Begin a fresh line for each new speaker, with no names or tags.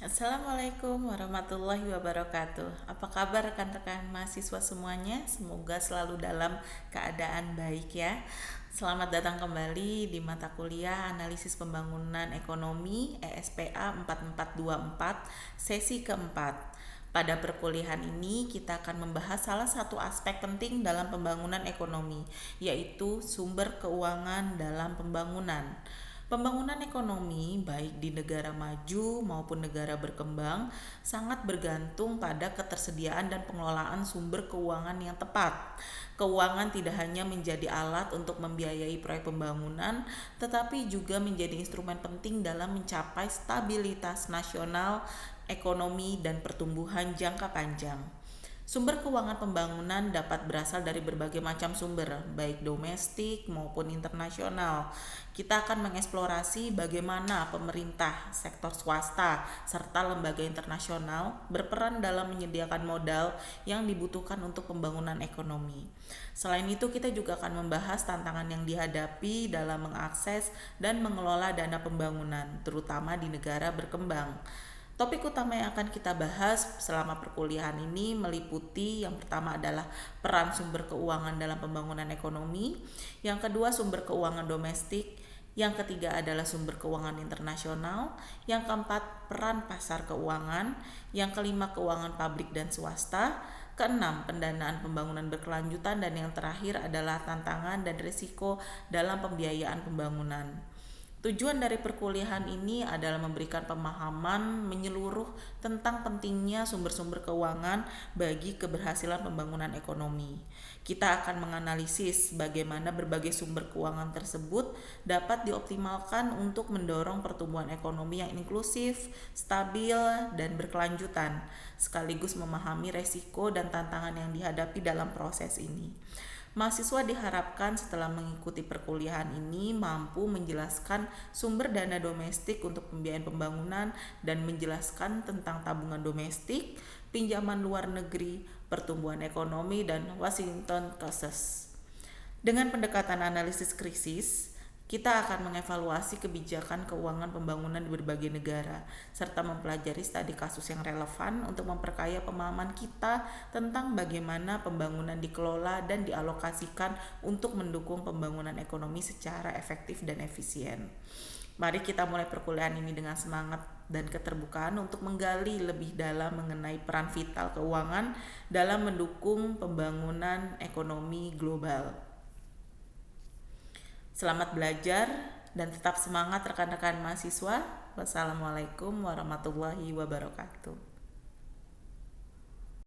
Assalamualaikum warahmatullahi wabarakatuh. Apa kabar rekan-rekan mahasiswa semuanya? Semoga selalu dalam keadaan baik ya. Selamat datang kembali di mata kuliah Analisis Pembangunan Ekonomi ESPA 4424 sesi keempat. Pada perkuliahan ini kita akan membahas salah satu aspek penting dalam pembangunan ekonomi, yaitu sumber keuangan dalam pembangunan. Pembangunan ekonomi, baik di negara maju maupun negara berkembang, sangat bergantung pada ketersediaan dan pengelolaan sumber keuangan yang tepat. Keuangan tidak hanya menjadi alat untuk membiayai proyek pembangunan, tetapi juga menjadi instrumen penting dalam mencapai stabilitas nasional, ekonomi, dan pertumbuhan jangka panjang. Sumber keuangan pembangunan dapat berasal dari berbagai macam sumber, baik domestik maupun internasional. Kita akan mengeksplorasi bagaimana pemerintah, sektor swasta, serta lembaga internasional berperan dalam menyediakan modal yang dibutuhkan untuk pembangunan ekonomi. Selain itu, kita juga akan membahas tantangan yang dihadapi dalam mengakses dan mengelola dana pembangunan, terutama di negara berkembang. Topik utama yang akan kita bahas selama perkuliahan ini meliputi yang pertama adalah peran sumber keuangan dalam pembangunan ekonomi, yang kedua sumber keuangan domestik, yang ketiga adalah sumber keuangan internasional, yang keempat peran pasar keuangan, yang kelima keuangan publik dan swasta, keenam pendanaan pembangunan berkelanjutan, dan yang terakhir adalah tantangan dan risiko dalam pembiayaan pembangunan. Tujuan dari perkuliahan ini adalah memberikan pemahaman menyeluruh tentang pentingnya sumber-sumber keuangan bagi keberhasilan pembangunan ekonomi. Kita akan menganalisis bagaimana berbagai sumber keuangan tersebut dapat dioptimalkan untuk mendorong pertumbuhan ekonomi yang inklusif, stabil, dan berkelanjutan, sekaligus memahami resiko dan tantangan yang dihadapi dalam proses ini. Mahasiswa diharapkan setelah mengikuti perkuliahan ini mampu menjelaskan sumber dana domestik untuk pembiayaan pembangunan dan menjelaskan tentang tabungan domestik, pinjaman luar negeri, pertumbuhan ekonomi, dan Washington Cases. Dengan pendekatan analisis krisis, kita akan mengevaluasi kebijakan keuangan pembangunan di berbagai negara, serta mempelajari studi kasus yang relevan untuk memperkaya pemahaman kita tentang bagaimana pembangunan dikelola dan dialokasikan untuk mendukung pembangunan ekonomi secara efektif dan efisien. Mari kita mulai perkuliahan ini dengan semangat dan keterbukaan untuk menggali lebih dalam mengenai peran vital keuangan dalam mendukung pembangunan ekonomi global. Selamat belajar dan tetap semangat rekan-rekan mahasiswa. Wassalamualaikum warahmatullahi wabarakatuh.